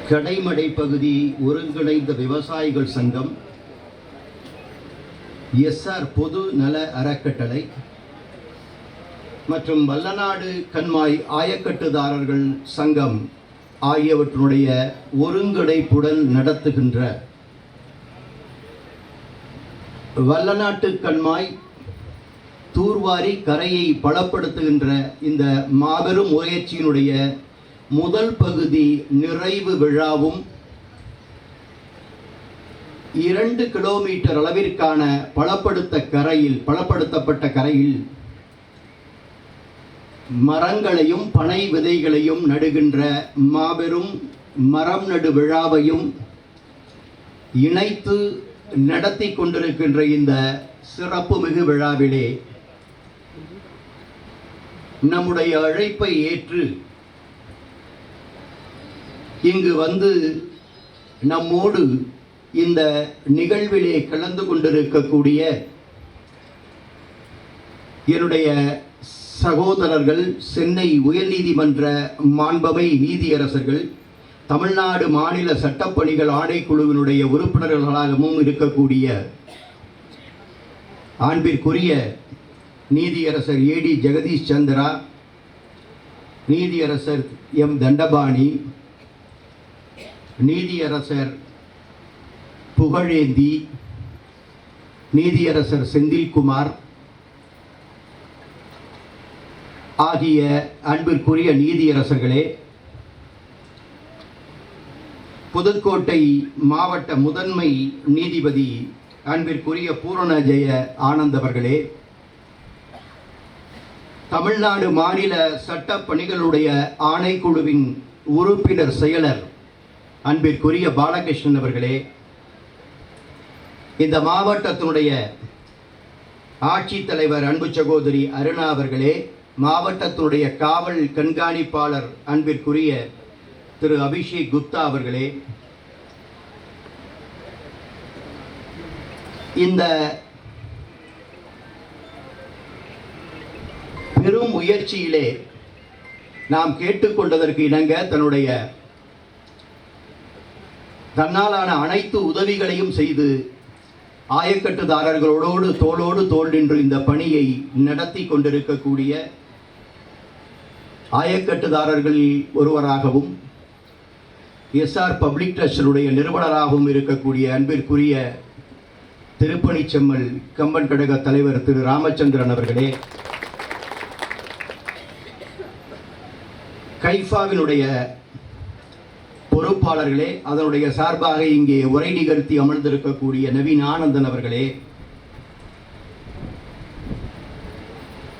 கடைமடை பகுதி ஒருங்கிணைந்த விவசாயிகள் சங்கம், எஸ்ஆர் பொது நல அறக்கட்டளை மற்றும் வல்லநாடு கண்மாய் ஆயக்கட்டுதாரர்கள் சங்கம் ஆகியவற்றுடைய ஒருங்கிணைப்புடன் நடத்துகின்ற வல்லநாட்டு கண்மாய் தூர்வாரி கரையை பலப்படுத்துகின்ற இந்த மாபெரும் முயற்சியினுடைய முதல் பகுதி நிறைவு விழாவும் 2 கிலோமீட்டர் அளவிற்கான பலப்படுத்தப்பட்ட கரையில் மரங்களையும் பனை விதைகளையும் நடுகின்ற மாபெரும் மரம் நடு விழாவையும் இணைத்து நடத்தி கொண்டிருக்கின்ற இந்த சிறப்புமிகு விழாவிலே நம்முடைய அழைப்பை ஏற்று இங்கு வந்து நம்மோடு இந்த நிகழ்விலே கலந்து கொண்டிருக்கக்கூடிய என்னுடைய சகோதரர்கள், சென்னை உயர்நீதிமன்ற மாண்பமை நீதியரசர்கள், தமிழ்நாடு மாநில சட்டப்பணிகள் ஆணைக்குழுவினுடைய உறுப்பினர்களாகவும் இருக்கக்கூடிய அன்பிற்குரிய நீதியரசர் ஏடி ஜெகதீஷ் சந்திரா, நீதியரசர் எம் தண்டபாணி, நீதியரசர் புகழேந்தி, நீதியரசர் செந்தில்குமார் ஆகிய அன்பிற்குரிய நீதியரசர்களே, புதுக்கோட்டை மாவட்ட முதன்மை நீதிபதி அன்பிற்குரிய பூரண ஜெய ஆனந்த் அவர்களே, தமிழ்நாடு மாநில சட்ட பணிகளுடைய ஆணைக்குழுவின் உறுப்பினர் செயலர் அன்பிற்குரிய பாலகிருஷ்ணன் அவர்களே, இந்த மாவட்டத்தினுடைய ஆட்சித்தலைவர் அன்பு சகோதரி அருணா அவர்களே, மாவட்டத்தினுடைய காவல் கண்காணிப்பாளர் அன்பிற்குரிய திரு அபிஷேக் குப்தா அவர்களே, இந்த பெரும் முயற்சியிலே நாம் கேட்டுக்கொண்டதற்கு இணங்க தன்னாலான அனைத்து உதவிகளையும் செய்து ஆயக்கட்டுதாரர்களோடு தோளோடு தோள் நின்று இந்த பணியை நடத்தி கொண்டிருக்கக்கூடிய ஆயக்கட்டுதாரர்களில் ஒருவராகவும் எஸ்ஆர் பப்ளிக் ட்ரஸ்டுடைய நிறுவனராகவும் இருக்கக்கூடிய அன்பிற்குரிய திருப்பணிச்செம்மல் கம்பன் கழக தலைவர் திரு ராமச்சந்திரன் அவர்களே, கைஃபாவினுடைய பொறுப்பாளர்களே, அதனுடைய சார்பாக இங்கே உரை நிகழ்த்தி அமர்ந்திருக்கக்கூடிய நவீன் ஆனந்தன் அவர்களே,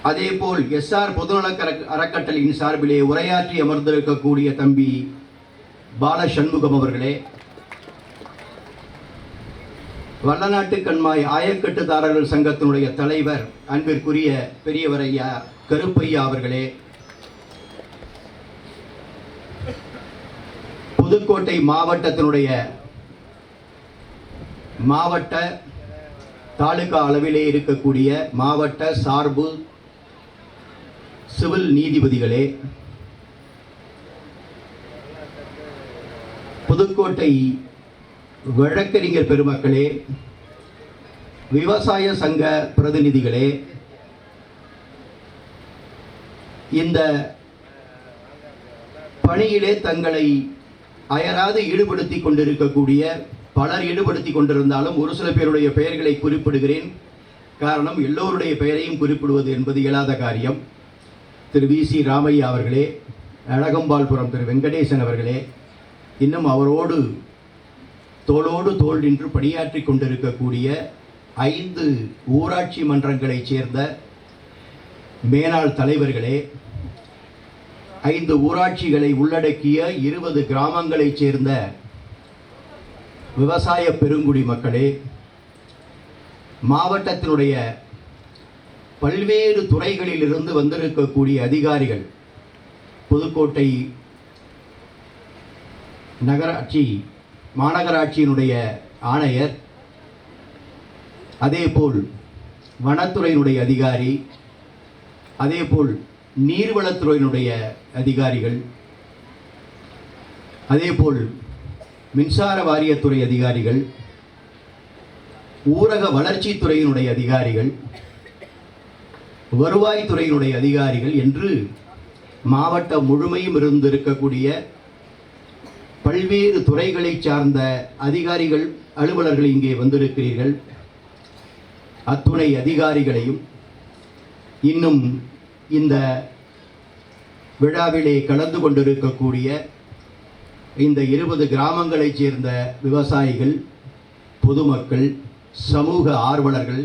அதேபோல் எஸ்ஆர் பொதுநல அறக்கட்டளையின் சார்பிலே உரையாற்றி அமர்ந்திருக்கக்கூடிய தம்பி பால சண்முகம் அவர்களே, வல்லநாட்டு கண்மாய் ஆயக்கட்டுதாரர்கள் சங்கத்தினுடைய தலைவர் அன்பிற்குரிய பெரியவர் ஐயா கருப்பையா அவர்களே, புதுக்கோட்டை மாவட்டத்தினுடைய மாவட்ட தாலுகா அளவிலே இருக்கக்கூடிய மாவட்ட சார்பு சிவில் நீதிபதிகளே, புதுக்கோட்டை வழக்கறிஞர் பெருமக்களே, விவசாய சங்க பிரதிநிதிகளே, இந்த பணியிலே தங்களை அயராது ஈடுபடுத்தி கொண்டிருக்கக்கூடிய பலர் ஈடுபடுத்தி கொண்டிருந்தாலும் ஒரு சில பேருடைய பெயர்களை குறிப்பிடுகிறேன். காரணம், எல்லோருடைய பெயரையும் குறிப்பிடுவது என்பது இயலாத காரியம். திரு வி.சி. ராமையா அவர்களே, அழகம்பாள்புரம் திரு வெங்கடேசன் அவர்களே, இன்னும் அவரோடு தோளோடு தோள் நின்று பணியாற்றி கொண்டிருக்கக்கூடிய 5 ஊராட்சி மன்றங்களைச் சேர்ந்த மேலாள் தலைவர்களே, 5 ஊராட்சிகளை உள்ளடக்கிய 20 கிராமங்களைச் சேர்ந்த விவசாய பெருங்குடி மக்களே, மாவட்டத்தினுடைய பல்வேறு துறைகளில் இருந்து வந்திருக்கக்கூடிய அதிகாரிகள், புதுக்கோட்டை மாநகராட்சியினுடைய ஆணையர், அதேபோல் வனத்துறையினுடைய அதிகாரி, அதேபோல் நீர்வளத்துறையினுடைய அதிகாரிகள், அதேபோல் மின்சார வாரியத்துறை அதிகாரிகள், ஊரக வளர்ச்சித்துறையினுடைய அதிகாரிகள், வருவாய்த்துறையினுடைய அதிகாரிகள் என்று மாவட்டம் முழுமையும் இருந்திருக்கக்கூடிய பல்வேறு துறைகளை சார்ந்த அதிகாரிகள், அலுவலர்கள் இங்கே வந்திருக்கிறீர்கள். அத்துணை அதிகாரிகளையும் இன்னும் இந்த விழாவிலே கலந்து கொண்டிருக்கக்கூடிய இந்த 20 கிராமங்களைச் சேர்ந்த விவசாயிகள், பொதுமக்கள், சமூக ஆர்வலர்கள்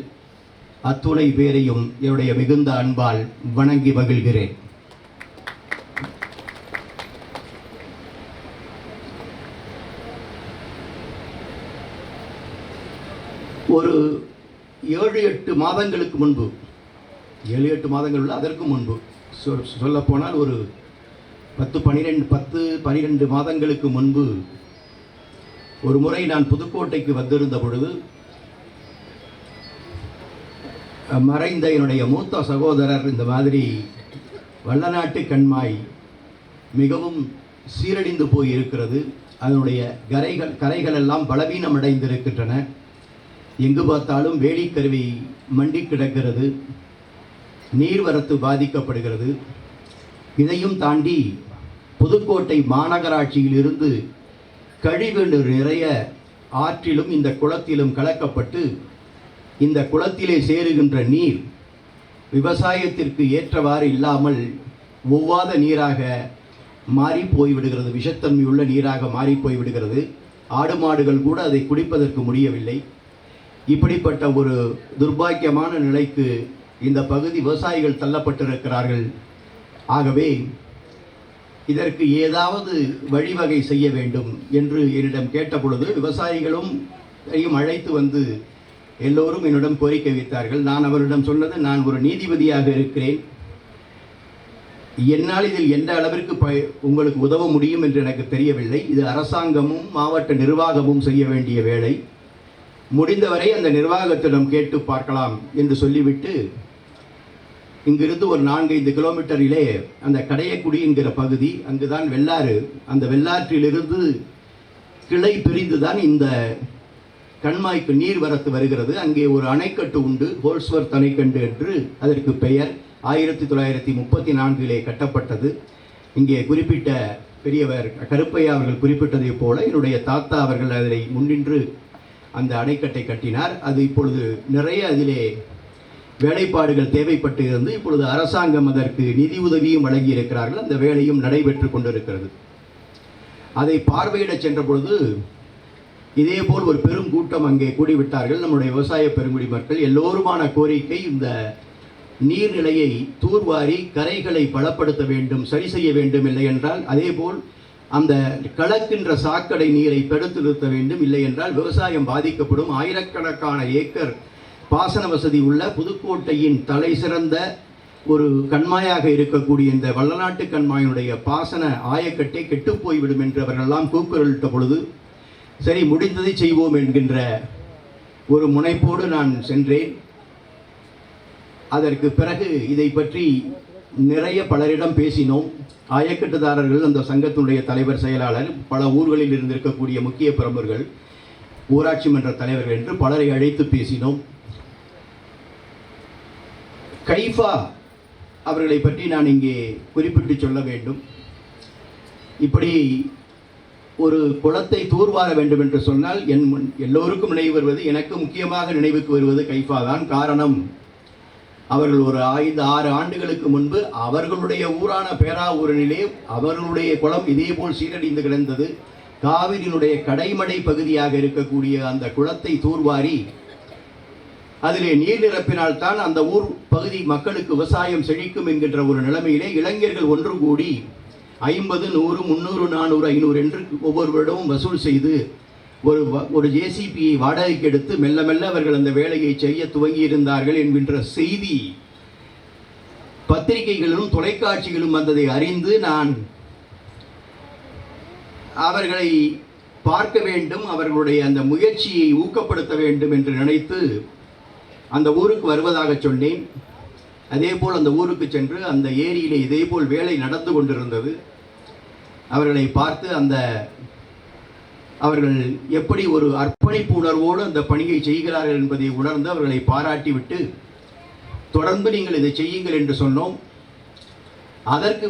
அத்துணை பேரையும் என்னுடைய மிகுந்த அன்பால் வணங்கி மகிழ்கிறேன். ஒரு 7-8 மாதங்களுக்கு முன்பு, 7-8 மாதங்கள் உள்ள அதற்கு முன்பு சொல்லப்போனால் ஒரு 10-12 மாதங்களுக்கு முன்பு ஒரு முறை நான் புதுக்கோட்டைக்கு வந்திருந்த பொழுது மறைந்த என்னுடைய மூத்த சகோதரர் இந்த மாதிரி வல்லநாட்டு கண்மாய் மிகவும் சீரழிந்து போய் இருக்கிறது, அதனுடைய கரைகள் எல்லாம் பலவீனம் அடைந்திருக்கின்றன, எங்கு பார்த்தாலும் வேலிக்கருவி மண்டி கிடக்கிறது, நீர்வரத்து பாதிக்கப்படுகிறது. இதையும் தாண்டி புதுக்கோட்டை மாநகராட்சியில் இருந்து கழிவுநீர் நிறைய ஆற்றிலும் இந்த குளத்திலும் கலக்கப்பட்டு இந்த குளத்திலே சேருகின்ற நீர் விவசாயத்திற்கு ஏற்றவாறு இல்லாமல் ஒவ்வாத நீராக மாறி போய்விடுகிறது, விஷத்தன்மையுள்ள நீராக மாறி போய்விடுகிறது. ஆடு மாடுகள் கூட அதை குடிப்பதற்கு முடியவில்லை. இப்படிப்பட்ட ஒரு துர்பாக்கியமான நிலைக்கு இந்த பகுதி விவசாயிகள் தள்ளப்பட்டிருக்கிறார்கள். ஆகவே இதற்கு ஏதாவது வழிவகை செய்ய வேண்டும் என்று என்னிடம் கேட்டபொழுது விவசாயிகளும் அழைத்து வந்து எல்லோரும் என்னிடம் கோரிக்கை வைத்தார்கள். நான் அவரிடம் சொன்னது, நான் ஒரு நீதிபதியாக இருக்கிறேன், என்னால் இதில் எந்த அளவிற்கு உங்களுக்கு உதவ முடியும் என்று எனக்கு தெரியவில்லை. இது அரசாங்கமும் மாவட்ட நிர்வாகமும் செய்ய வேண்டிய வேலை, முடிந்தவரை அந்த நிர்வாகத்திடம் கேட்டு பார்க்கலாம் என்று சொல்லிவிட்டு இங்கிருந்து ஒரு 4-5 கிலோமீட்டரிலே அந்த கடையக்குடி என்கிற பகுதி, அங்குதான் வெள்ளாறு, அந்த வெள்ளாற்றிலிருந்து கிளை பிரிந்து தான் இந்த கண்மாய்க்கு நீர் வரத்து வருகிறது. அங்கே ஒரு அணைக்கட்டு உண்டு, ஹோல்ஸ்வர்த் அணைக்கட்டு என்று அதற்கு பெயர். 1934 கட்டப்பட்டது. இங்கே குறிப்பிட்ட பெரியவர் கருப்பையா அவர்கள் குறிப்பிட்டதை போல என்னுடைய தாத்தா அவர்கள் அதை முன்னின்று அந்த அணைக்கட்டை கட்டினார். அது இப்பொழுது நிறைய அதிலே வேலைப்பாடுகள் தேவைப்பட்டு இருந்து இப்பொழுது அரசாங்கம் அதற்கு நிதி உதவியும் வழங்கியிருக்கிறார்கள். அந்த வேலையும் நடைபெற்று கொண்டிருக்கிறது. அதை பார்வையிட சென்ற பொழுது இதேபோல் ஒரு பெரும் கூட்டம் அங்கே கூடிவிட்டார்கள். நம்முடைய விவசாய பெருங்குடி மக்கள் எல்லோருமான கோரிக்கை, இந்த நீர்நிலையை தூர்வாரி கரைகளை பலப்படுத்த வேண்டும், சரி செய்ய வேண்டும். இல்லை என்றால் அதேபோல் அந்த கலக்கின்ற சாக்கடை நீரை தடுத்து நிறுத்த வேண்டும். இல்லை என்றால் விவசாயம் பாதிக்கப்படும். ஆயிரக்கணக்கான ஏக்கர் பாசன வசதி உள்ள புதுக்கோட்டையின் தலை சிறந்த ஒரு கண்மாயாக இருக்கக்கூடிய இந்த வல்லநாட்டு கண்மாயினுடைய பாசன ஆயக்கட்டை கெட்டுப்போய்விடும் என்று அவர்களெல்லாம் கூக்குரலிட்ட பொழுது, சரி முடிந்ததை செய்வோம் என்கின்ற ஒரு முனைப்போடு நான் சென்றேன். அதற்கு பிறகு இதை பற்றி நிறைய பலரிடம் பேசினோம். ஆயக்கட்டுதாரர்கள், அந்த சங்கத்தினுடைய தலைவர், செயலாளர், பல ஊர்களில் இருந்திருக்கக்கூடிய முக்கிய பிரமுகர்கள், ஊராட்சி மன்ற தலைவர்கள் என்று பலரை அழைத்து பேசினோம். கைஃபா அவர்களை பற்றி நான் இங்கே குறிப்பிட்டு சொல்ல வேண்டும். இப்படி ஒரு குளத்தை தூர்வார வேண்டும் என்று சொன்னால் எல்லோருக்கும் நினைவு வருவது, எனக்கு முக்கியமாக நினைவுக்கு வருவது கைஃபா தான். காரணம், அவர்கள் ஒரு 5-6 ஆண்டுகளுக்கு முன்பு அவர்களுடைய ஊரான பேராவூரனிலே அவர்களுடைய குளம் இதேபோல் சீரழிந்து கிடந்தது. காவிரியினுடைய கடைமடை பகுதியாக இருக்கக்கூடிய அந்த குளத்தை தூர்வாரி அதிலே நீர் நிரப்பினால்தான் அந்த ஊர் பகுதி மக்களுக்கு விவசாயம் செழிக்கும் என்கின்ற ஒரு நிலைமையிலே இளைஞர்கள் ஒன்று கூடி 50, 100, 300, 400, 500 என்று ஒவ்வொரு வருடமும் வசூல் செய்து ஒரு ஜேசிபியை வாடகைக்கு எடுத்து மெல்ல மெல்ல அவர்கள் அந்த வேலையை செய்ய துவங்கியிருந்தார்கள் என்கின்ற செய்தி பத்திரிகைகளிலும் தொலைக்காட்சிகளும் வந்ததை அறிந்து நான் அவர்களை பார்க்க வேண்டும், அவர்களுடைய அந்த முயற்சியை ஊக்கப்படுத்த வேண்டும் என்று நினைத்து அந்த ஊருக்கு வருவதாக சொன்னேன். அதேபோல் அந்த ஊருக்கு சென்று அந்த ஏரியிலே இதேபோல் வேலை நடந்து கொண்டிருந்தது. அவர்களை பார்த்து அவர்கள் எப்படி ஒரு அர்ப்பணிப்பு உணர்வோடு அந்த பணியை செய்கிறார்கள் என்பதை உணர்ந்து அவர்களை பாராட்டிவிட்டு தொடர்ந்து நீங்கள் இதை செய்யுங்கள் என்று சொன்னோம். அதற்கு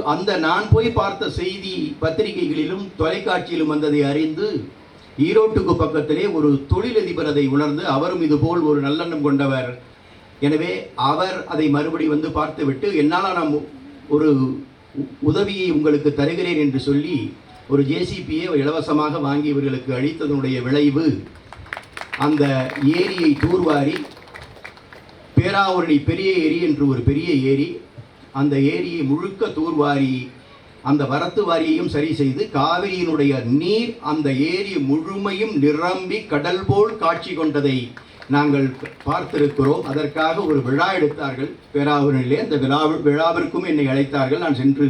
நான் போய் பார்த்த செய்தி பத்திரிகைகளிலும் தொலைக்காட்சியிலும் வந்ததை அறிந்து ஈரோட்டுக்கு பக்கத்திலே ஒரு தொழிலதிபர் அதை உணர்ந்து அவரும் இதுபோல் ஒரு நல்லெண்ணம் கொண்டவர். எனவே அவர் அதை மறுபடி வந்து பார்த்துவிட்டு என்னால் நான் ஒரு உதவியை உங்களுக்கு தருகிறேன் என்று சொல்லி ஒரு ஜேசிபியை இலவசமாக வாங்கி இவர்களுக்கு அளித்ததனுடைய விளைவு அந்த ஏரியை தூர்வாரி, பேராவூரணி பெரிய ஏரி என்று ஒரு பெரிய ஏரி, அந்த ஏரியை முழுக்க தூர்வாரி அந்த வரத்து வாரியையும் சரி செய்து காவிரியினுடைய நீர் அந்த ஏரி முழுமையும் நிரம்பி கடல் போல் காட்சி கொண்டதை நாங்கள் பார்த்திருக்கிறோம். அதற்காக ஒரு விழா எடுத்தார்கள் பேராவூரணியிலே. அந்த விழாவிற்கும் என்னை அழைத்தார்கள். நான் சென்று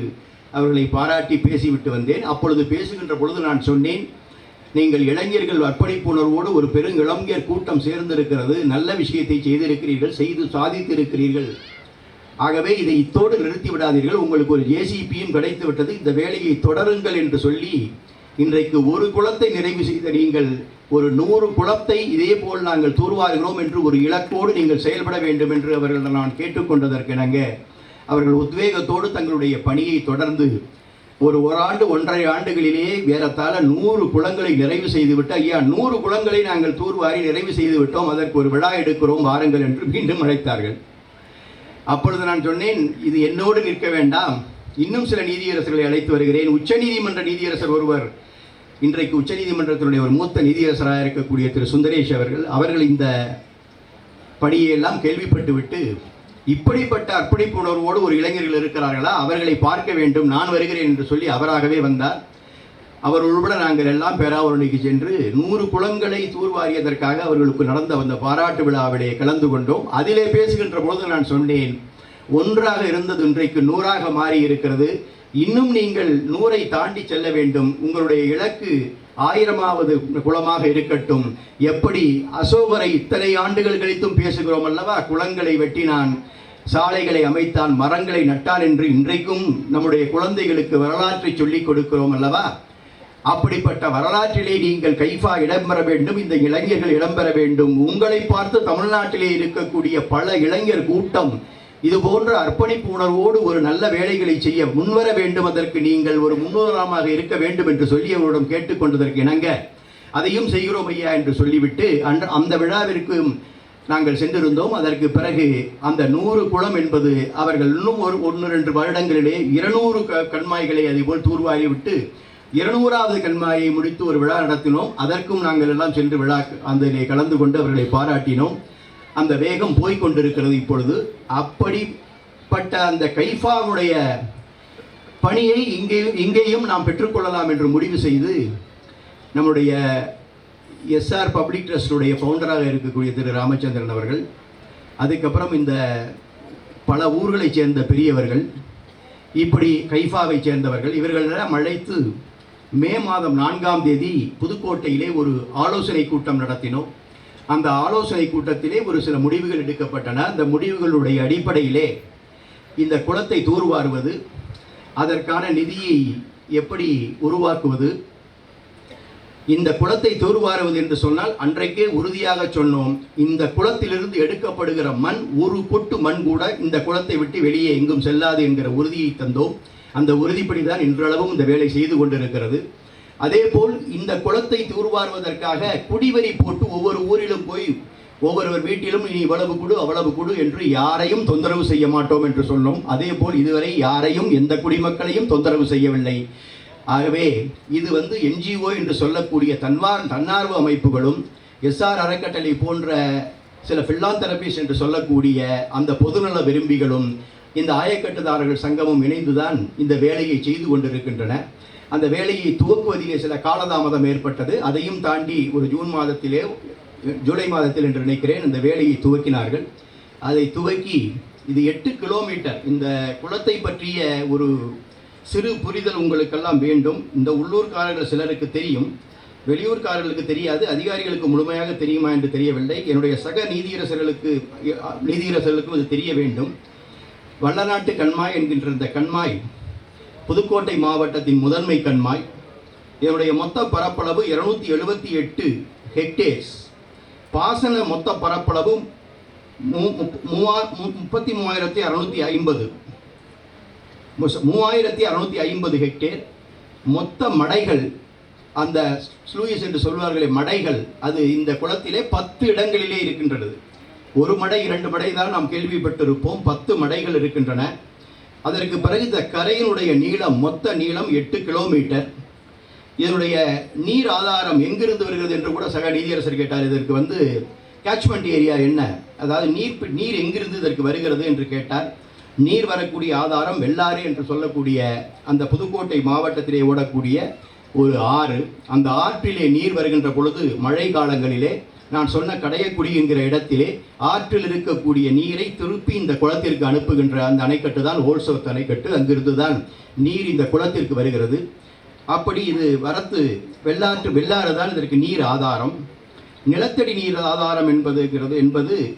அவர்களை பாராட்டி பேசிவிட்டு வந்தேன். அப்பொழுது பேசுகின்ற பொழுது நான் சொன்னேன், நீங்கள் இளைஞர்கள் அர்ப்பணிப்புணர்வோடு ஒரு பெருங்கிளைஞர் கூட்டம் சேர்ந்திருக்கிறது, நல்ல விஷயத்தை செய்திருக்கிறீர்கள், செய்து சாதித்திருக்கிறீர்கள். ஆகவே இதை இத்தோடு நிறுத்தி விடாதீர்கள், உங்களுக்கு ஒரு ஜேசிபியும் கிடைத்து விட்டது, இந்த வேலையை தொடருங்கள் என்று சொல்லி இன்றைக்கு ஒரு குளத்தை நிறைவு செய்த நீங்கள் ஒரு 100 குளத்தை இதே போல் நாங்கள் தூர்வாருகிறோம் என்று ஒரு இலக்கோடு நீங்கள் செயல்பட வேண்டும் என்று அவர்கள் நான் கேட்டுக்கொண்டதற்கிணங்க அவர்கள் உத்வேகத்தோடு தங்களுடைய பணியை தொடர்ந்து ஒரு ஆண்டு 1.5 ஆண்டுகளிலேயே ஏறத்தாழ 100 குளங்களை நிறைவு செய்துவிட்டு, ஐயா 100 குளங்களை நாங்கள் தூர்வாரி நிறைவு செய்து விட்டோம், அதற்கு ஒரு விழா எடுக்கிறோம் வாருங்கள் என்று மீண்டும் அழைத்தார்கள். அப்பொழுது நான் சொன்னேன், இது என்னோடு நிற்க வேண்டாம், இன்னும் சில நீதியரசர்களை அழைத்து வருகிறேன். உச்சநீதிமன்ற நீதியரசர் ஒருவர், இன்றைக்கு உச்சநீதிமன்றத்தினுடைய ஒரு மூத்த நீதியரசராக இருக்கக்கூடிய திரு சுந்தரேஷ் அவர்கள் இந்த பணியெல்லாம் கேள்விப்பட்டு விட்டு, இப்படிப்பட்ட அர்ப்பணிப்பு உணர்வோடு ஒரு இளைஞர்கள் இருக்கிறார்களா, அவர்களை பார்க்க வேண்டும், நான் வருகிறேன் என்று சொல்லி அவராகவே வந்தார். அவர் உள்பட நாங்கள் எல்லாம் பேராவூரணிக்கு சென்று 100 குளங்களை தூர்வாரியதற்காக அவர்களுக்கு நடந்த அந்த பாராட்டு விழாவிலே கலந்து கொண்டோம். அதிலே பேசுகின்ற பொழுது நான் சொன்னேன், 1ஆக இருந்தது இன்றைக்கு 100ஆக மாறி இருக்கிறது, இன்னும் நீங்கள் 100ஐ தாண்டி செல்ல வேண்டும், உங்களுடைய இலக்கு 1000வது குளமாக இருக்கட்டும். எப்படி அசோகரை இத்தனை ஆண்டுகள் கழித்தும் பேசுகிறோம் அல்லவா, குளங்களை வெட்டினான், சாலைகளை அமைத்தான், மரங்களை நட்டான் என்று இன்றைக்கும் நம்முடைய குழந்தைகளுக்கு வரலாற்றை சொல்லிக் கொடுக்கிறோம் அல்லவா. அப்படிப்பட்ட வரலாற்றிலே நீங்கள் கைஃபா இடம்பெற வேண்டும், இந்த இளைஞர்கள் இடம்பெற வேண்டும். உங்களை பார்த்து தமிழ்நாட்டிலே இருக்கக்கூடிய பல இளைஞர் கூட்டம் இது போன்ற அர்ப்பணிப்பு உணர்வோடு ஒரு நல்ல வேலைகளை செய்ய முன்வர வேண்டும், அதற்கு நீங்கள் ஒரு முன்னுதாரணமாக இருக்க வேண்டும் என்று சொல்லி அவரிடம் கேட்டுக்கொண்டதற்கு இணங்க அதையும் செய்கிறோம் ஐயா என்று சொல்லிவிட்டு அந்த விழாவிற்கு நாங்கள் சென்றிருந்தோம். அதற்கு பிறகு அந்த 100 குளம் என்பது அவர்கள் இன்னும் 1-2 வருடங்களிலே 200 கண்மாய்களை அதேபோல் தூர்வாரி விட்டு 200வது கண்மாயை முடித்து ஒரு விழா நடத்தினோம். அதற்கும் நாங்கள் எல்லாம் சென்று விழா அதிலே கலந்து கொண்டு அவர்களை பாராட்டினோம். அந்த வேகம் போய்கொண்டிருக்கிறது இப்பொழுது. அப்படிப்பட்ட அந்த கைஃபாவுடைய பணியை இங்கேயும் நாம் பெற்றுக்கொள்ளலாம் என்று முடிவு செய்து நம்முடைய எஸ்ஆர் பப்ளிக் ட்ரஸ்டுடைய ஃபவுண்டராக இருக்கக்கூடிய திரு ராமச்சந்திரன் அவர்கள், அதுக்கப்புறம் இந்த பல ஊர்களைச் சேர்ந்த பெரியவர்கள், இப்படி கைஃபாவை சேர்ந்தவர்கள், இவர்களெல்லாம் அழைத்து மே மாதம் 4ஆம் தேதி புதுக்கோட்டையிலே ஒரு ஆலோசனை கூட்டம் நடத்தினோம். அந்த ஆலோசனை கூட்டத்திலே ஒரு சில முடிவுகள் எடுக்கப்பட்டன. அந்த முடிவுகளுடைய அடிப்படையிலே இந்த குளத்தை தூர்வாருவது, அதற்கான நிதியை எப்படி உருவாக்குவது, இந்த குளத்தை தூர்வாருவது என்று சொன்னால் அன்றைக்கே உறுதியாக சொன்னோம், இந்த குளத்திலிருந்து எடுக்கப்படுகிற மண் ஒரு பொட்டு மண் கூட இந்த குளத்தை விட்டு வெளியே எங்கும் செல்லாது என்கிற உறுதியை தந்தோம். அந்த உறுதிப்படி தான் இன்றளவும் இந்த வேலை செய்து கொண்டிருக்கிறது. அதேபோல் இந்த குளத்தை தூர்வாருவதற்காக குடிவரி போட்டு ஒவ்வொரு ஊரிலும் போய் ஒவ்வொருவர் வீட்டிலும் இனி இவ்வளவு குடு அவ்வளவு குடு என்று யாரையும் தொந்தரவு செய்ய மாட்டோம் என்று சொன்னோம். அதேபோல் இதுவரை யாரையும் எந்த குடிமக்களையும் தொந்தரவு செய்யவில்லை. ஆகவே இது என்ஜிஓ என்று சொல்லக்கூடிய தன்னார்வ அமைப்புகளும் எஸ்ஆர் அறக்கட்டளை போன்ற சில பில்லாந்தெரபிஸ் என்று சொல்லக்கூடிய அந்த பொதுநல விரும்பிகளும் இந்த ஆயக்கட்டுதாரர்கள் சங்கமும் இணைந்துதான் இந்த வேலையை செய்து கொண்டிருக்கின்றன. அந்த வேலையை துவக்குவதிலே சில காலதாமதம் ஏற்பட்டது. அதையும் தாண்டி ஒரு ஜூலை மாதத்தில் என்று நினைக்கிறேன் இந்த வேலையை துவக்கினார்கள். அதை துவக்கி இது 8 கிலோமீட்டர். இந்த குளத்தை பற்றிய ஒரு சிறு புரிதல் உங்களுக்கெல்லாம் வேண்டும். இந்த உள்ளூர்காரர்கள் சிலருக்கு தெரியும், வெளியூர்காரர்களுக்கு தெரியாது, அதிகாரிகளுக்கு முழுமையாக தெரியுமா என்று தெரியவில்லை. என்னுடைய சக நீதியரசர்களுக்கும் இது தெரிய வேண்டும். வல்லநாட்டு கண்மாய் என்கின்ற இந்த கண்மாய் புதுக்கோட்டை மாவட்டத்தின் முதன்மை கண்மாய். இதனுடைய மொத்த பரப்பளவு 278 ஹெக்டேர்ஸ். பாசன மொத்த பரப்பளவு 3650 ஹெக்டேர். மொத்த மடைகள், அந்த ஸ்லூயிஸ் என்று சொல்வார்களே மடைகள், அது இந்த குளத்திலே 10 இடங்களிலே இருக்கின்றது. ஒரு மடை 2 மடை தான் நாம் கேள்விப்பட்டிருப்போம், 10 மடைகள் இருக்கின்றன. அதற்கு பிறகு இந்த கரையினுடைய நீளம், மொத்த நீளம் 8 கிலோமீட்டர். இதனுடைய நீர் ஆதாரம் எங்கிருந்து வருகிறது என்று கூட சக நீதியரசர் கேட்டார். இதற்கு கேட்ச்மெண்ட் ஏரியா என்ன, அதாவது நீர் எங்கிருந்து இதற்கு வருகிறது என்று கேட்டார். நீர் வரக்கூடிய ஆதாரம் வெள்ளாறு என்று சொல்லக்கூடிய அந்த புதுக்கோட்டை மாவட்டத்திலே ஓடக்கூடிய ஒரு ஆறு. அந்த ஆற்றிலே நீர் வருகின்ற பொழுது மழை காலங்களிலே நான் சொன்ன கடையக்குடி என்கிற இடத்திலே ஆற்றில் இருக்கக்கூடிய நீரை திருப்பி இந்த குளத்திற்கு அனுப்புகின்ற அந்த அணைக்கட்டு தான் ஓல்சோத் அணைக்கட்டு. அங்கிருந்து தான் நீர் இந்த குளத்திற்கு வருகிறது. அப்படி இது வெள்ளாறு தான் இதற்கு நீர் ஆதாரம். நிலத்தடி நீர் ஆதாரம் என்பது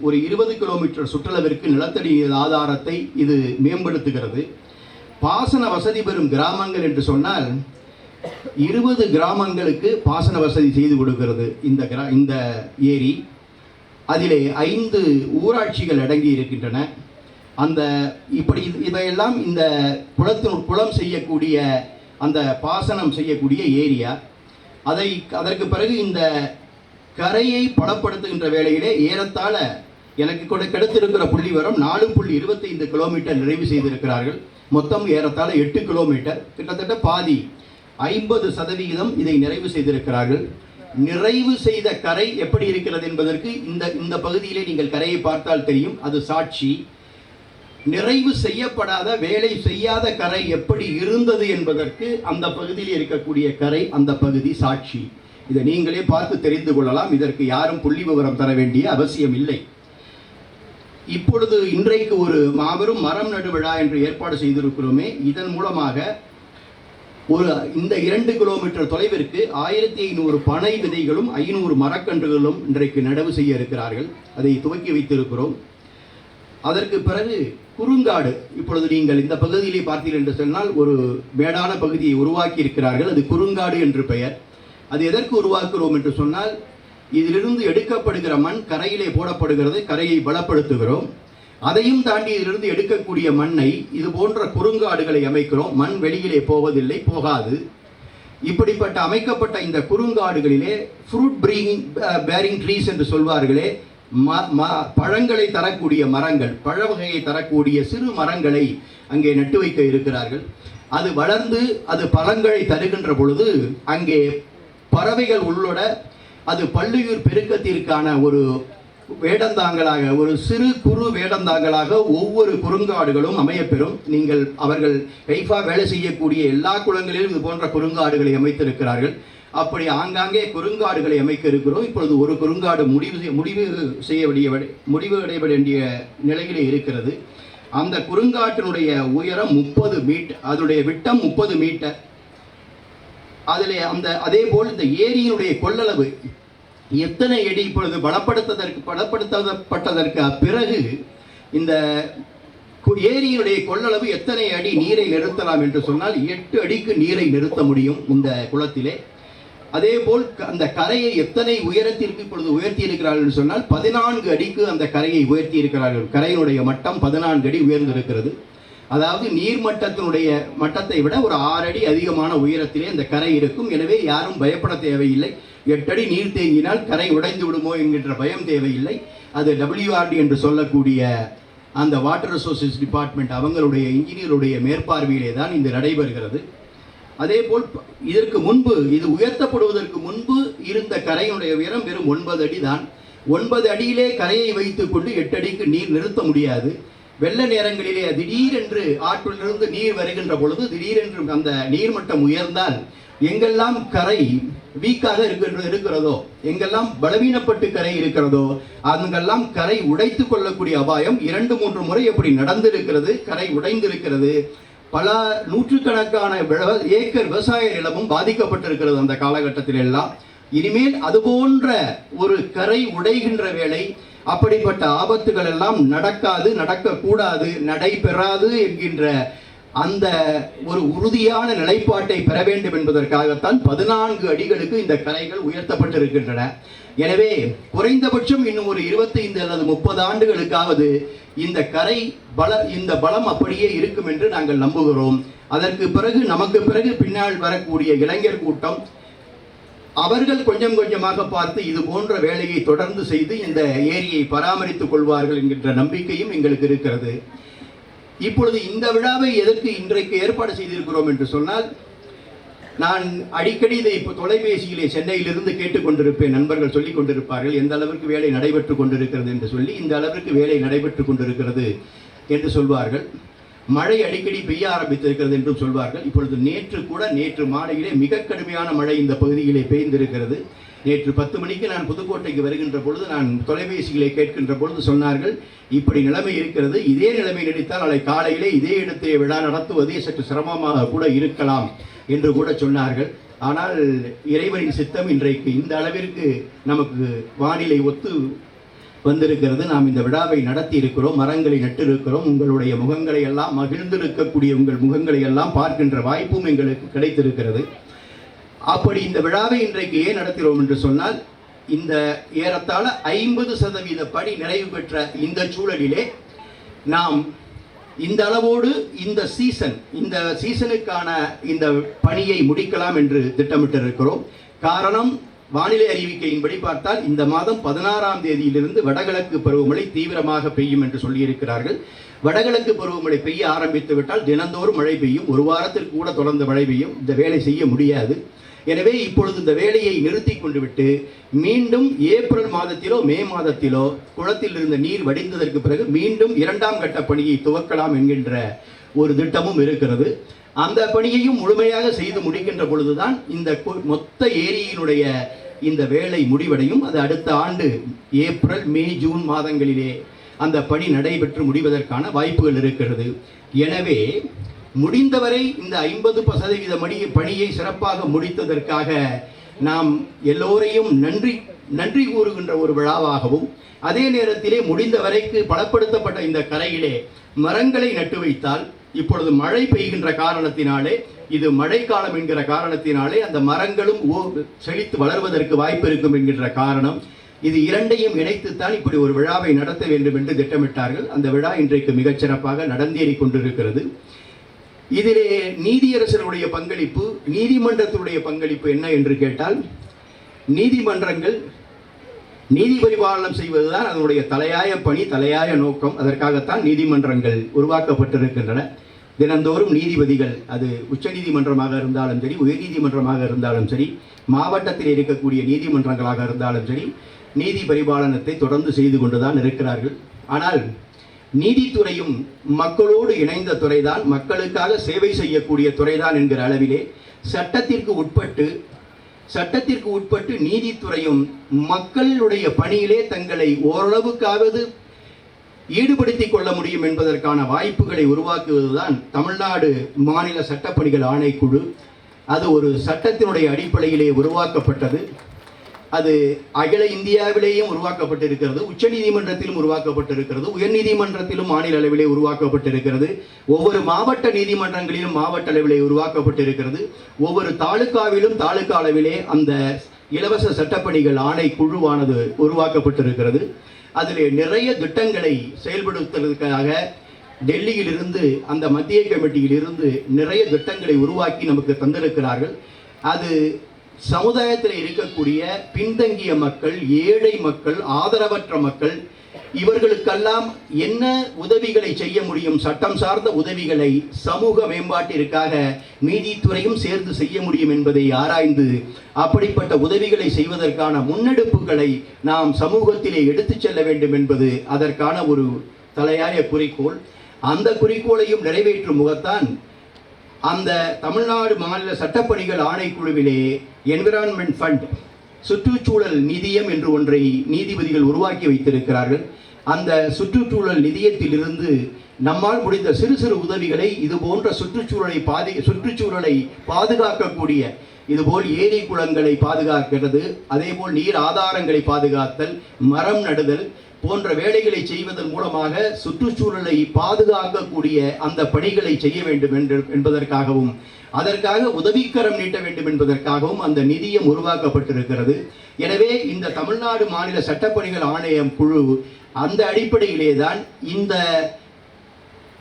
ஒரு 20 கிலோமீட்டர் சுற்றளவிற்கு நிலத்தடி நீர் ஆதாரத்தை இது மேம்படுத்துகிறது. பாசன வசதி பெறும் கிராமங்கள் என்று சொன்னால் 20 கிராமங்களுக்கு பாசன வசதி செய்து கொடுக்கிறது இந்த ஏரி. அதிலே 5 ஊராட்சிகள் அடங்கி இருக்கின்றன. இவையெல்லாம் இந்த குளம் செய்யக்கூடிய, அந்த பாசனம் செய்யக்கூடிய ஏரியா. அதற்கு பிறகு இந்த கரையை பலப்படுத்துகின்ற வேளையிலே ஏறத்தாழ எனக்கு கிடைத்திருக்கிற புள்ளிவரம் 4.25 கிலோமீட்டர் நிறைவு செய்திருக்கிறார்கள். மொத்தம் ஏறத்தாழ 8 கிலோமீட்டர், கிட்டத்தட்ட பாதி 50% இதை நிறைவு செய்திருக்கிறார்கள். நிறைவு செய்த கரை எப்படி இருக்கிறது என்பதற்கு இந்த பகுதியிலே நீங்கள் கரையை பார்த்தால் தெரியும், அது சாட்சி. நிறைவு செய்யப்படாத, வேலை செய்யாத கரை எப்படி இருந்தது என்பதற்கு அந்த பகுதியில் இருக்கக்கூடிய கரை, அந்த பகுதி சாட்சி. இதை நீங்களே பார்த்து தெரிந்து கொள்ளலாம். இதற்கு யாரும் புள்ளி விவரம் தர வேண்டிய அவசியம் இல்லை. இப்பொழுது இன்றைக்கு ஒரு மாபெரும் மரம் நடு விழா என்று ஏற்பாடு செய்திருக்கிறோமே, இதன் மூலமாக இந்த 2 கிலோமீட்டர் தொலைவிற்கு 1500 பனை விதைகளும் 500 மரக்கன்றுகளும் இன்றைக்கு நடவு செய்ய இருக்கிறார்கள். அதை துவக்கி வைத்திருக்கிறோம். அதற்கு பிறகு குறுங்காடு, இப்பொழுது நீங்கள் இந்த பகுதியிலே பார்த்தீர்கள் என்று சொன்னால் ஒரு மேடான பகுதியை உருவாக்கி இருக்கிறார்கள். அது குறுங்காடு என்று பெயர். அது எதற்கு உருவாக்குகிறோம் என்று சொன்னால், இதிலிருந்து எடுக்கப்படுகிற மண் கரையிலே போடப்படுகிறது, கரையை பலப்படுத்துகிறோம். அதையும் தாண்டி இதிலிருந்து எடுக்கக்கூடிய மண்ணை இது போன்ற குறுங்காடுகளை அமைக்கிறோம். மண் வெளியிலே போவதில்லை, போகாது. இப்படிப்பட்ட அமைக்கப்பட்ட இந்த குறுங்காடுகளிலே ஃப்ரூட் பேரிங் ட்ரீஸ் என்று சொல்வார்களே, பழங்களை தரக்கூடிய மரங்கள், பழ வகையை தரக்கூடிய சிறு மரங்களை அங்கே நட்டு வைக்க இருக்கிறார்கள். அது வளர்ந்து அது பழங்களை தருகின்ற பொழுது அங்கே பறவைகள் உள்ளோட அது பல்லுயிர் பெருக்கத்திற்கான ஒரு வேடந்தாங்களாக, ஒரு சிறு குறு வேடந்தாங்களாக ஒவ்வொரு குறுங்காடுகளும் அமையப்பெறும். அவர்கள் கைஃபா வேலை செய்யக்கூடிய எல்லா குளங்களிலும் இது போன்ற குறுங்காடுகளை அமைத்திருக்கிறார்கள். அப்படி ஆங்காங்கே குறுங்காடுகளை அமைக்க இருக்கிறோம். இப்பொழுது ஒரு குறுங்காடு முடிவு அடைய வேண்டிய நிலையிலே இருக்கிறது. அந்த குறுங்காட்டினுடைய உயரம் 30 மீட்டர், அதனுடைய விட்டம் 30 மீட்டர். அதே போல் இந்த ஏரியினுடைய கொள்ளளவு எத்தனை அடி இப்பொழுது பலப்படுத்தப்பட்டதற்கு பிறகு இந்த ஏரியினுடைய கொள்ளளவு எத்தனை அடி நீரை நிறுத்தலாம் என்று சொன்னால் 8 அடிக்கு நீரை நிறுத்த முடியும் இந்த குளத்திலே. அதே போல் அந்த கரையை எத்தனை உயரத்திற்கு இப்பொழுது உயர்த்தி இருக்கிறார்கள் என்று சொன்னால் 14 அடிக்கு அந்த கரையை உயர்த்தி இருக்கிறார்கள். கரையினுடைய மட்டம் 14 அடி உயர்ந்திருக்கிறது. அதாவது நீர்மட்டத்தினுடைய மட்டத்தை விட ஒரு 6 அடி அதிகமான உயரத்திலே அந்த கரை இருக்கும். எனவே யாரும் பயப்பட தேவையில்லை. 8 அடி நீர் தேங்கினால் கரை உடைந்து விடுமோ என்கின்ற பயம் தேவையில்லை. அது WRD என்று சொல்லக்கூடிய அந்த வாட்டர் ரிசோர்சஸ் டிபார்ட்மெண்ட் அவங்களுடைய இன்ஜினியருடைய மேற்பார்வையிலே தான் இது நடைபெறுகிறது. அதே போல் இதற்கு முன்பு, இது உயர்த்தப்படுவதற்கு முன்பு இருந்த கரையினுடைய உயரம் வெறும் 9 அடி தான். 9 அடியிலே கரையை வைத்துக் கொண்டு 8 அடிக்கு நீர் நிறுத்த முடியாது. வெள்ள நேரங்களிலே திடீரென்று ஆற்றிலிருந்து நீர் வருகின்ற பொழுது திடீரென்று அந்த நீர்மட்டம் உயர்ந்தால் எங்கெல்லாம் கரை வீக்காக இருக்கிறதோ, எங்கெல்லாம் பலவீனப்பட்டு கரை இருக்கிறதோ அங்கெல்லாம் கரை உடைத்து கொள்ளக்கூடிய அபாயம் 2-3 முறை எப்படி நடந்திருக்கிறது. கரை உடைந்திருக்கிறது. பல நூற்றுக்கணக்கான ஏக்கர் விவசாய நிலமும் பாதிக்கப்பட்டிருக்கிறது அந்த காலகட்டத்தில் எல்லாம். இனிமேல் அதுபோன்ற ஒரு கரை உடைகின்ற வேளை, அப்படிப்பட்ட ஆபத்துகள் எல்லாம் நடக்காது, நடக்கக்கூடாது, நடைபெறாது என்கின்ற அந்த ஒரு உறுதியான நிலைப்பாட்டை பெற வேண்டும் என்பதற்காகத்தான் 14 அடிகளுக்கு இந்த கரைகள் உயர்த்தப்பட்டிருக்கின்றன. எனவே குறைந்தபட்சம் இன்னும் ஒரு 25 அல்லது 30 ஆண்டுகளுக்காவது இந்த பலம் அப்படியே இருக்கும் என்று நாங்கள் நம்புகிறோம். அதற்கு பிறகு நமக்கு பிறகு பின்னால் வரக்கூடிய இளைஞர் கூட்டம் அவர்கள் கொஞ்சம் கொஞ்சமாக பார்த்து இது போன்ற வேலையை தொடர்ந்து செய்து இந்த ஏரியை பராமரித்துக் கொள்வார்கள் என்கின்ற நம்பிக்கையும் எங்களுக்கு இருக்கிறது. இப்பொழுது இந்த விழாவை எதற்கு இன்றைக்கு ஏற்பாடு செய்திருக்கிறோம் என்று சொன்னால், நான் அடிக்கடி இதை இப்போ தொலைபேசியிலே சென்னையிலிருந்து கேட்டுக்கொண்டிருப்பேன். நண்பர்கள் சொல்லிக் கொண்டிருப்பார்கள் எந்த அளவிற்கு வேலை நடைபெற்று கொண்டிருக்கிறது என்று சொல்லி. இந்த அளவிற்கு வேலை நடைபெற்று கொண்டிருக்கிறது என்று சொல்வார்கள். மழை அடிக்கடி பெய்ய ஆரம்பித்திருக்கிறது என்றும் சொல்வார்கள். இப்பொழுது நேற்று மாலையிலே மிக கடுமையான மழை இந்த பகுதியிலே பெய்திருக்கிறது. நேற்று 10 மணிக்கு நான் புதுக்கோட்டைக்கு வருகின்ற பொழுது நான் தொலைபேசிகளை கேட்கின்ற பொழுது சொன்னார்கள், இப்படி நிலைமை இருக்கிறது, இதே நிலைமை நீடித்தால் நாளை காலையிலே இதே இடத்திலே விழா நடத்துவதே சற்று சிரமமாக கூட இருக்கலாம் என்று கூட சொன்னார்கள். ஆனால் இறைவனின் சித்தம் இன்றைக்கு இந்த அளவிற்கு நமக்கு வானிலை ஒத்து வந்திருக்கிறது. நாம் இந்த விழாவை நடத்தி இருக்கிறோம், மரங்களை நட்டிருக்கிறோம். உங்களுடைய முகங்களை எல்லாம் மகிழ்ந்திருக்கக்கூடிய உங்கள் முகங்களை எல்லாம் பார்க்கின்ற வாய்ப்பும் எங்களுக்கு கிடைத்திருக்கிறது. அப்படி இந்த விழாவை இன்றைக்கு ஏன் நடத்துகிறோம் என்று சொன்னால், இந்த ஏறத்தாழ 50% பணி நிறைவு பெற்ற இந்த சூழலிலே நாம் இந்த அளவோடு இந்த சீசனுக்கான இந்த பணியை முடிக்கலாம் என்று திட்டமிட்டிருக்கிறோம். காரணம், வானிலை அறிவிக்கையின்படி பார்த்தால் இந்த மாதம் 16ஆம் தேதியிலிருந்து வடகிழக்கு பருவமழை தீவிரமாக பெய்யும் என்று சொல்லியிருக்கிறார்கள். வடகிழக்கு பருவமழை பெய்ய ஆரம்பித்து விட்டால் தினந்தோறும் மழை பெய்யும். ஒரு வாரத்திற்கு கூட தொடர்ந்து மழை பெய்யும். இந்த வேலை செய்ய முடியாது. எனவே இப்பொழுது இந்த வேலையை நிறுத்தி கொண்டு விட்டு மீண்டும் ஏப்ரல் மாதத்திலோ மே மாதத்திலோ குளத்தில் இருந்த நீர் வடிந்ததற்கு பிறகு மீண்டும் 2ஆம் கட்ட பணியை துவக்கலாம் என்கின்ற ஒரு திட்டமும் இருக்கிறது. அந்த பணியையும் முழுமையாக செய்து முடிக்கின்ற பொழுதுதான் இந்த மொத்த ஏரியினுடைய இந்த வேலை முடிவடையும். அது அடுத்த ஆண்டு ஏப்ரல் மே ஜூன் மாதங்களிலே அந்த பணி நடைபெற்று முடிவதற்கான வாய்ப்புகள் இருக்கிறது. எனவே முடிந்தவரை இந்த 50% பணியை சிறப்பாக முடித்ததற்காக நாம் எல்லோரையும் நன்றி கூறுகின்ற ஒரு விழாவாகவும், அதே நேரத்திலே முடிந்த வரைக்கு பலப்படுத்தப்பட்ட இந்த கரையிலே மரங்களை நட்டு வைத்தால், இப்பொழுது மழை பெய்கின்ற காரணத்தினாலே, இது மழைக்காலம் என்கிற காரணத்தினாலே அந்த மரங்களும் செழித்து வளர்வதற்கு வாய்ப்பு இருக்கும் என்கின்ற காரணம், இது இரண்டையும் இணைத்துத்தான் இப்படி ஒரு விழாவை நடத்த வேண்டும் என்று திட்டமிட்டார்கள். அந்த விழா இன்றைக்கு மிகச்சிறப்பாக நடந்தேறி கொண்டிருக்கிறது. இதிலே நீதியரசருடைய பங்களிப்பு, நீதிமன்றத்தினுடைய பங்களிப்பு என்ன என்று கேட்டால், நீதிமன்றங்கள் நீதி பரிபாலனம் செய்வதுதான் அதனுடைய தலையாய பணி, தலையாய நோக்கம். அதற்காகத்தான் நீதிமன்றங்கள் உருவாக்கப்பட்டிருக்கின்றன. தினந்தோறும் நீதிபதிகள், அது உச்ச நீதிமன்றமாக இருந்தாலும் சரி, உயர்நீதிமன்றமாக இருந்தாலும் சரி, மாவட்டத்தில் இருக்கக்கூடிய நீதிமன்றங்களாக இருந்தாலும் சரி, நீதி பரிபாலனத்தை தொடர்ந்து செய்து கொண்டுதான் இருக்கிறார்கள். ஆனால் நீதித்துறையும் மக்களோடு இணைந்த துறைதான், மக்களுக்காக சேவை செய்யக்கூடிய துறைதான் என்கிற அளவிலே சட்டத்திற்கு உட்பட்டு நீதித்துறையும் மக்களுடைய பணியிலே தங்களை ஓரளவுக்காவது ஈடுபடுத்திக் கொள்ள முடியும் என்பதற்கான வாய்ப்புகளை உருவாக்குவதுதான் தமிழ்நாடு மாநில சட்டப்பணிகள் ஆணைக்குழு. அது ஒரு சட்டத்தினுடைய அடிப்படையிலே உருவாக்கப்பட்டது. அது அகில இந்தியாவிலேயும் உருவாக்கப்பட்டிருக்கிறது, உச்ச நீதிமன்றத்திலும் உருவாக்கப்பட்டிருக்கிறது, உயர்நீதிமன்றத்திலும் மாநில அளவிலே உருவாக்கப்பட்டிருக்கிறது, ஒவ்வொரு மாவட்ட நீதிமன்றங்களிலும் மாவட்ட அளவிலே உருவாக்கப்பட்டிருக்கிறது, ஒவ்வொரு தாலுகாவிலும் தாலுகா அளவிலே அந்த இலவச சட்டப்பணிகள் ஆணைக்குழுவானது உருவாக்கப்பட்டிருக்கிறது. அதிலே நிறைய திட்டங்களை செயல்படுத்துவதற்காக டெல்லியிலிருந்து அந்த மத்திய கமிட்டியிலிருந்து நிறைய திட்டங்களை உருவாக்கி நமக்கு தந்திருக்கிறார்கள். அது சமுதாயத்தில் இருக்கக்கூடிய பின்தங்கிய மக்கள், ஏழை மக்கள், ஆதரவற்ற மக்கள், இவர்களுக்கெல்லாம் என்ன உதவிகளை செய்ய முடியும், சட்டம் சார்ந்த உதவிகளை சமூக மேம்பாட்டிற்காக நீதித்துறையும் சேர்ந்து செய்ய முடியும் என்பதை ஆராய்ந்து அப்படிப்பட்ட உதவிகளை செய்வதற்கான முன்னெடுப்புகளை நாம் சமூகத்திலே எடுத்துச் செல்ல வேண்டும் என்பது அதற்கான ஒரு தலையாய குறிக்கோள். அந்த குறிக்கோளையும் நிறைவேற்றும் முகத்தான் அந்த தமிழ்நாடு மாநில சட்டப்பணிகள் ஆணைக்குழுவிலே என்விரான்மெண்ட் ஃபண்ட், சுற்றுச்சூழல் நிதியம் என்று ஒன்றை நீதிபதிகள் உருவாக்கி வைத்திருக்கிறார்கள். அந்த சுற்றுச்சூழல் நிதியத்திலிருந்து நம்மால் முடிந்த சிறு சிறு உதவிகளை இது போன்ற சுற்றுச்சூழலை பாதுகாக்கக்கூடிய, இதுபோல் ஏரி குளங்களை பாதுகாக்கிறது, அதேபோல் நீர் ஆதாரங்களை பாதுகாத்தல், மரம் நடுதல் போன்ற வேலைகளை செய்வதன் மூலமாக சுற்றுச்சூழலை பாதுகாக்கக்கூடிய அந்த பணிகளை செய்ய வேண்டும் என்பதற்காகவும் அதற்காக உதவிக்கரம் நீட்ட வேண்டும் என்பதற்காகவும் அந்த நிதியம் உருவாக்கப்பட்டிருக்கிறது. எனவே இந்த தமிழ்நாடு மாநில சட்டப்பணிகள் ஆணையம் குழு அந்த அடிப்படையிலே தான் இந்த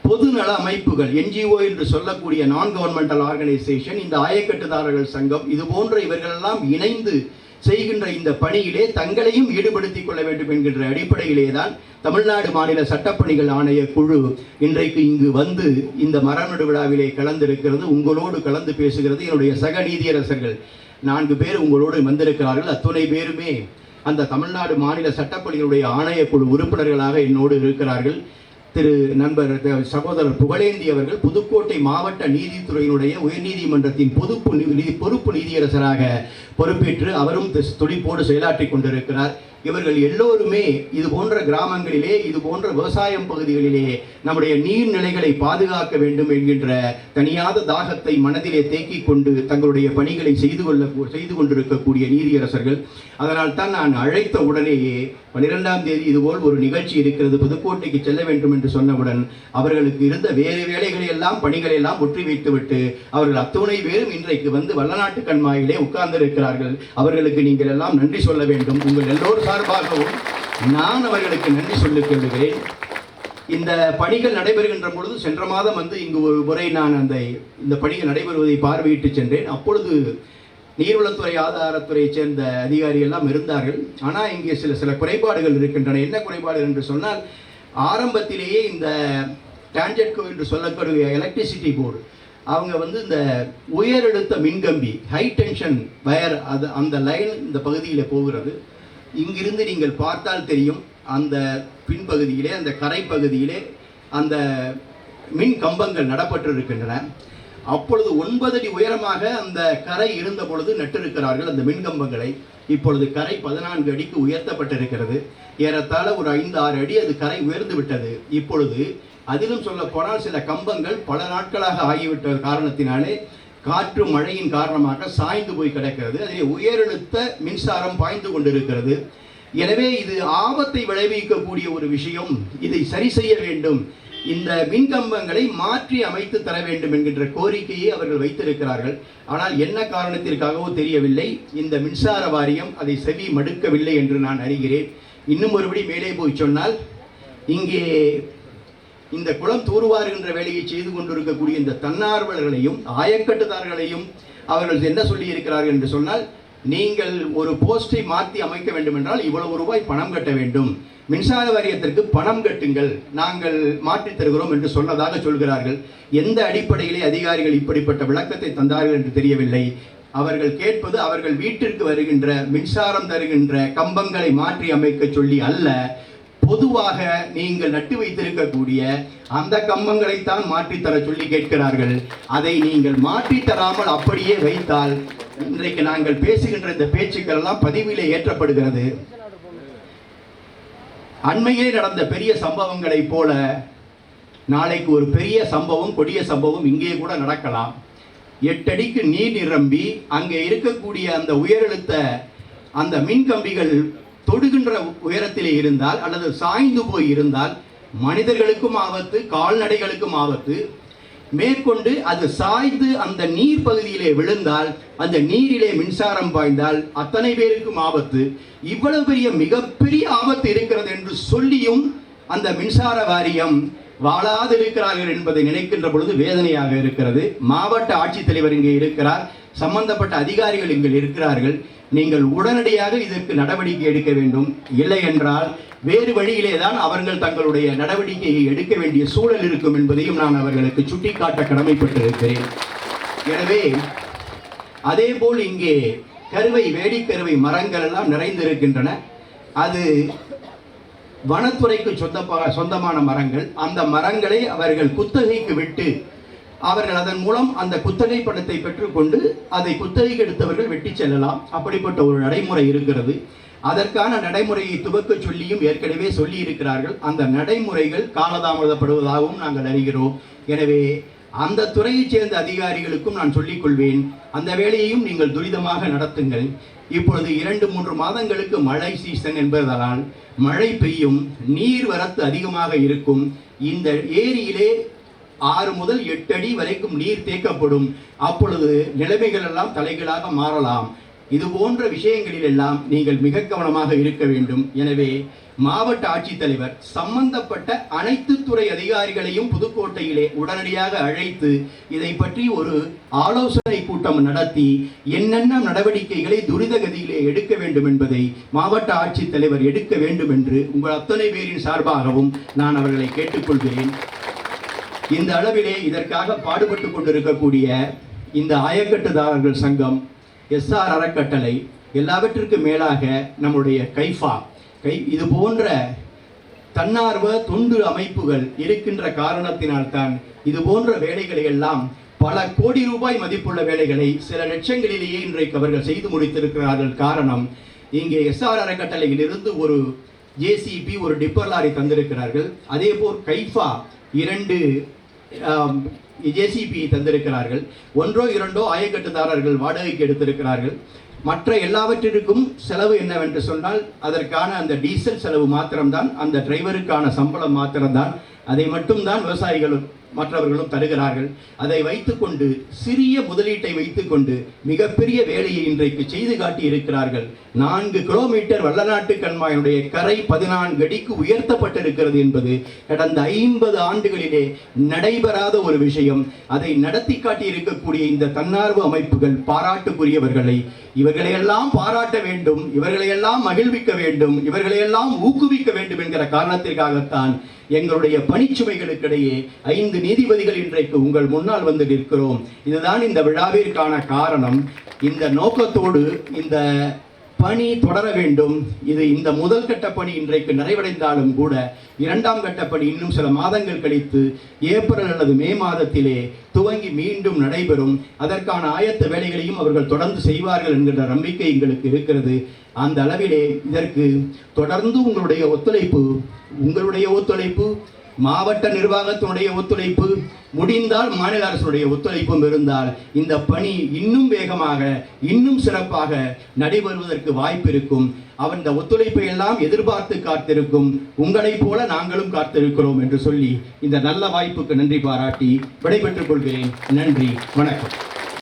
பொதுநல அமைப்புகள் NGO என்று சொல்லக்கூடிய நான் கவர்மெண்டல் ஆர்கனைசேஷன், இந்த ஆயக்கட்டுதாரர்கள் சங்கம், இது போன்ற இவர்களெல்லாம் இணைந்து செய்கின்ற இந்த பணியிலே தங்களையும் ஈடுபடுத்திக் கொள்ள வேண்டும் என்கின்ற அடிப்படையிலே தான் தமிழ்நாடு மாநில சட்டப்பணிகள் ஆணைய குழு இன்றைக்கு இங்கு வந்து இந்த மரநடு விழாவிலே கலந்திருக்கிறது, உங்களோடு கலந்து பேசுகிறது. என்னுடைய சக நீதியரசர்கள் 4 பேர் உங்களோடு வந்திருக்கிறார்கள். அத்துணை பேருமே அந்த தமிழ்நாடு மாநில சட்டப்பணிகளுடைய ஆணையக்குழு உறுப்பினர்களாக என்னோடு இருக்கிறார்கள். திரு நண்பர் சகோதரர் புகழேந்தி அவர்கள் புதுக்கோட்டை மாவட்ட நீதித்துறையினுடைய உயர்நீதிமன்றத்தின் பொறுப்பு நீதியரசராக பொறுப்பேற்று அவரும் துடிப்போடு செயலாற்றி கொண்டிருக்கிறார். இவர்கள் எல்லோருமே இது போன்ற கிராமங்களிலே, இது போன்ற விவசாயம் பகுதிகளிலே நம்முடைய நீர்நிலைகளை பாதுகாக்க வேண்டும் என்கின்ற தனியாத தாகத்தை மனதிலே தேக்கிக் கொண்டு தங்களுடைய பணிகளை செய்து கொண்டிருக்கக்கூடிய நீதியரசர்கள். அதனால் தான் நான் அழைத்த உடனேயே 12ஆம் தேதி இதுபோல் ஒரு நிகழ்ச்சி இருக்கிறது, புதுக்கோட்டைக்கு செல்ல வேண்டும் என்று சொன்னவுடன் அவர்களுக்கு இருந்த வேறு வேலைகளை எல்லாம் பணிகளை எல்லாம் ஒற்றி வைத்துவிட்டு அவர்கள் அத்துணை பேரும் இன்றைக்கு வந்து வல்லநாட்டு கண்மாயிலே உட்கார்ந்திருக்கிறார்கள். அவர்களுக்கு நீங்கள் எல்லாம் நன்றி சொல்ல வேண்டும். உங்கள் எல்லோரும் சார்பாகவும் நான் அவர்களுக்கு நன்றி சொல்லிக் கொள்கிறேன். இந்த பணிகள் நடைபெறுகின்ற பொழுது சென்ற மாதம் வந்து இங்கு ஒரு முறை நான் இந்த பணிகள் நடைபெறுவதை பார்வையிட்டு சென்றேன். அப்பொழுது நீர்வளத்துறை ஆதாரத்துறையைச் சேர்ந்த அதிகாரிகள் எல்லாம் இருந்தார்கள். ஆனால் இங்கே சில குறைபாடுகள் இருக்கின்றன. என்ன குறைபாடு என்று சொன்னால், ஆரம்பத்திலேயே இந்த டான்ஜெட்கோ என்று சொல்லக்கூடிய எலக்ட்ரிசிட்டி போர்டு அவங்க வந்து இந்த உயரழுத்த மின்கம்பி ஹை டென்ஷன் வயர் அந்த லைன் இந்த பகுதியில் போகிறது. இங்கிருந்து நீங்கள் பார்த்தால் தெரியும், அந்த பின்பகுதியிலே அந்த கரை பகுதியிலே அந்த மின் கம்பங்கள் நடப்பட்டிருக்கின்றன. அப்பொழுது 9 அடி உயரமாக அந்த கரை இருந்த பொழுது நட்டிருக்கிறார்கள் அந்த மின்கம்பங்களை. இப்பொழுது கரை 14 அடிக்கு உயர்த்தப்பட்டிருக்கிறது. ஏறத்தாழ ஒரு 5-6 அடி அது கரை உயர்ந்து விட்டது. இப்பொழுது அதிலும் சொல்ல போனால் சில கம்பங்கள் பல நாட்களாக ஆகிவிட்ட காரணத்தினாலே காற்று மழையின் காரணமாக சாய்ந்து போய் கிடக்கிறது. அதிலே உயரழுத்த மின்சாரம் பாய்ந்து கொண்டிருக்கிறது. எனவே இது ஆபத்தை விளைவிக்கக்கூடிய ஒரு விஷயம். இதை சரி செய்ய வேண்டும், இந்த மின்கம்பங்களை மாற்றி அமைத்து தர வேண்டும் என்கின்ற கோரிக்கையை அவர்கள் வைத்திருக்கிறார்கள். ஆனால் என்ன காரணத்திற்காகவோ தெரியவில்லை, இந்த மின்சார வாரியம் அதை செவி மடுக்கவில்லை என்று நான் அறிகிறேன். இன்னும் ஒருபடி மேலே போய் சொன்னால், இங்கே இந்த குளம் தூர்வாருகின்ற வேலையை செய்து கொண்டிருக்கக்கூடிய இந்த தன்னார்வலர்களையும் ஆயக்கட்டுதாரர்களையும் அவர்கள் என்ன சொல்லி இருக்கிறார்கள் என்று சொன்னால், நீங்கள் ஒரு போஸ்டை மாற்றி அமைக்க வேண்டும் என்றால் இவ்வளவு ரூபாய் பணம் கட்ட வேண்டும், மின்சார வாரியத்திற்கு பணம் கட்டுங்கள், நாங்கள் மாற்றித் தருகிறோம் என்று சொன்னதாக சொல்கிறார்கள். எந்த அடிப்படையிலே அதிகாரிகள் இப்படிப்பட்ட விளக்கத்தை தந்தார்கள் என்று தெரியவில்லை. அவர்கள் கேட்பது அவர்கள் வீட்டிற்கு வருகின்ற மின்சாரம் தருகின்ற கம்பங்களை மாற்றி அமைக்க சொல்லி அல்ல, பொதுவாக நீங்கள் நட்டு வைத்திருக்கக்கூடிய அந்த கம்பங்களைத்தான் மாற்றித்தர சொல்லி கேட்கிறார்கள். அதை நீங்கள் மாற்றித்தராமல் அப்படியே வைத்தால் இன்றைக்கு நாங்கள் பேசுகின்ற இந்த பேச்சுக்கள் எல்லாம் பதிவிலே ஏற்றப்படுகிறது. அண்மையிலே நடந்த பெரிய சம்பவங்களை போல நாளைக்கு ஒரு பெரிய சம்பவம், கொடிய சம்பவம் இங்கே கூட நடக்கலாம். 8 அடிக்கு நீர் நிரம்பி அங்கே இருக்கக்கூடிய அந்த உயரழுத்த அந்த மின்கம்பிகள் தொடுகின்ற உயரத்திலே இருந்தால் அல்லது சாய்ந்து போய் இருந்தால் மனிதர்களுக்கும் ஆபத்து, கால்நடைகளுக்கும் ஆபத்து. மேற்கொண்டு அது சாய்ந்து அந்த நீர் பகுதியிலே விழுந்தால், அந்த நீரிலே மின்சாரம் பாய்ந்தால் அத்தனை பேருக்கும் ஆபத்து. இவ்வளவு பெரிய மிகப்பெரிய ஆபத்து இருக்கிறது என்று சொல்லியும் அந்த மின்சார வாரியம் வாழாதிருக்கிறார்கள் என்பதை நினைக்கின்ற பொழுது வேதனையாக இருக்கிறது. மாவட்ட ஆட்சித்தலைவர் இங்கே இருக்கிறார், சம்பந்தப்பட்ட அதிகாரிகள் இங்கே இருக்கிறார்கள். நீங்கள் உடனடியாக இதற்கு நடவடிக்கை எடுக்க வேண்டும். இல்லை என்றால் வேறு வழியிலே தான் அவர்கள் தங்களுடைய நடவடிக்கையை எடுக்க வேண்டிய சூழல் இருக்கும் என்பதையும் நான் அவர்களுக்கு சுட்டிக்காட்ட கடமைப்பட்டிருக்கிறேன். எனவே அதேபோல் இங்கே வேடிக்கருவை மரங்கள் எல்லாம் நிறைந்திருக்கின்றன. அது வனத்துறைக்கு சொந்தமான மரங்கள். அந்த மரங்களை அவர்கள் குத்தகைக்கு விட்டு அவர்கள் அதன் மூலம் அந்த குத்தகை பணத்தை பெற்றுக்கொண்டு அதை குத்தகைக்கு எடுத்தவர்கள் வெட்டி செல்லலாம். அப்படிப்பட்ட ஒரு நடைமுறை இருக்கிறது. அதற்கான நடைமுறையை துவக்க சொல்லியும் ஏற்கனவே சொல்லி இருக்கிறார்கள். அந்த நடைமுறைகள் காலதாமதப்படுவதாகவும் நாங்கள் அறிகிறோம். எனவே அந்த துறையைச் சேர்ந்த அதிகாரிகளுக்கும் நான் சொல்லிக் கொள்வேன், அந்த வேலையையும் நீங்கள் துரிதமாக நடத்துங்கள். இப்பொழுது 2-3 மாதங்களுக்கு மழை சீசன் என்பதால் மழை பெய்யும், நீர் வரத்து அதிகமாக இருக்கும். இந்த ஏரியிலே 6 முதல் 8 அடி வரைக்கும் நீர் தேக்கப்படும். அப்பொழுது நிலைமைகள் எல்லாம் தலைகளாக மாறலாம். இது போன்ற விஷயங்களில் எல்லாம் நீங்கள் மிக கவனமாக இருக்க வேண்டும். எனவே மாவட்ட ஆட்சித்தலைவர் சம்பந்தப்பட்ட அனைத்து துறை அதிகாரிகளையும் புதுக்கோட்டையிலே உடனடியாக அழைத்து இதை பற்றி ஒரு ஆலோசனை கூட்டம் நடத்தி என்னென்ன நடவடிக்கைகளை துரிதகதியிலே எடுக்க வேண்டும் என்பதை மாவட்ட ஆட்சித்தலைவர் எடுக்க வேண்டும் என்று உங்கள் அத்தனை பேரின் சார்பாகவும் நான் அவர்களை கேட்டுக்கொள்கிறேன். இந்த அளவிலே இதற்காக பாடுபட்டு கொண்டிருக்கக்கூடிய இந்த ஆயக்கட்டுதாரர்கள் சங்கம், SR அறக்கட்டளை, எல்லாவற்றிற்கும் மேலாக நம்முடைய கைஃபா இது போன்ற தன்னார்வ தொண்டு அமைப்புகள் இருக்கின்ற காரணத்தினால்தான் இது போன்ற வேலைகளை எல்லாம் பல கோடி ரூபாய் மதிப்புள்ள வேலைகளை சில லட்சங்களிலேயே இன்றைக்கு அவர்கள் செய்து முடித்திருக்கிறார்கள். காரணம், இங்கே SR அறக்கட்டளையில் இருந்து ஒரு JCB ஒரு டிப்பர் லாரி தந்திருக்கிறார்கள். அதே போல் கைஃபா 2 JCB தந்திருக்கிறார்கள். 1-2 ஆயக்கட்டுதாரர்கள் வாடகைக்கு எடுத்திருக்கிறார்கள். மற்ற எல்லாவற்றிற்கும் செலவு என்னவென்று சொன்னால் அதற்கான அந்த டீசல் செலவு மாத்திரம்தான், அந்த டிரைவருக்கான சம்பளம் மாத்திரம்தான். அதை மட்டும்தான் விவசாயிகளும் மற்றவர்களும் தருகிறார்கள். அதை வைத்துக்கொண்டு சிறிய முதலீட்டை வைத்துக்கொண்டு மிகப்பெரிய வேலையை இன்றைக்கு செய்து காட்டி இருக்கிறார்கள். 4 கிலோமீட்டர் வல்லநாட்டு கண்மாயினுடைய கரை 14 அடிக்கு உயர்த்தப்பட்டிருக்கிறது என்பது கடந்த 50 ஆண்டுகளிலே நடைபெறாத ஒரு விஷயம். அதை நடத்தி காட்டி இருக்கக்கூடிய இந்த தன்னார்வ அமைப்புகள் பாராட்டுக்குரியவர்களை, இவர்களையெல்லாம் பாராட்ட வேண்டும், இவர்களையெல்லாம் மகிழ்விக்க வேண்டும், இவர்களையெல்லாம் ஊக்குவிக்க வேண்டும் என்கிற காரணத்திற்காகத்தான் எங்களுடைய பணிச்சுமைகளுக்கிடையே 5 நீதிபதிகள் இன்றைக்கு உங்கள் முன்னால் வந்து நிற்கிறோம். இதுதான் இந்த விழாவிற்கான காரணம். இந்த நோக்கத்தோடு இந்த பணி தொடர வேண்டும். இது இந்த முதல் கட்ட பணி இன்றைக்கு நிறைவடைந்தாலும் கூட 2ஆம் கட்ட பணி இன்னும் சில மாதங்கள் கழித்து ஏப்ரல் அல்லது மே மாதத்திலே துவங்கி மீண்டும் நடைபெறும். அதற்கான ஆயத்த வேலைகளையும் அவர்கள் தொடர்ந்து செய்வார்கள் என்கிற நம்பிக்கை எங்களுக்கு இருக்கிறது. அந்த அளவிலே இதற்கு தொடர்ந்து உங்களுடைய ஒத்துழைப்பு, மாவட்ட நிர்வாகத்தினுடைய ஒத்துழைப்பு, முடிந்தால் மாநில அரசுடைய ஒத்துழைப்பும் இருந்தால் இந்த பணி இன்னும் வேகமாக இன்னும் சிறப்பாக நடைபெறுவதற்கு வாய்ப்பு இருக்கும். அந்த ஒத்துழைப்பை எல்லாம் எதிர்பார்த்து காத்திருக்கும் உங்களைப் போல நாங்களும் காத்திருக்கிறோம் என்று சொல்லி இந்த நல்ல வாய்ப்புக்கு நன்றி பாராட்டி விடைபெற்றுக் கொள்கிறேன். நன்றி, வணக்கம்.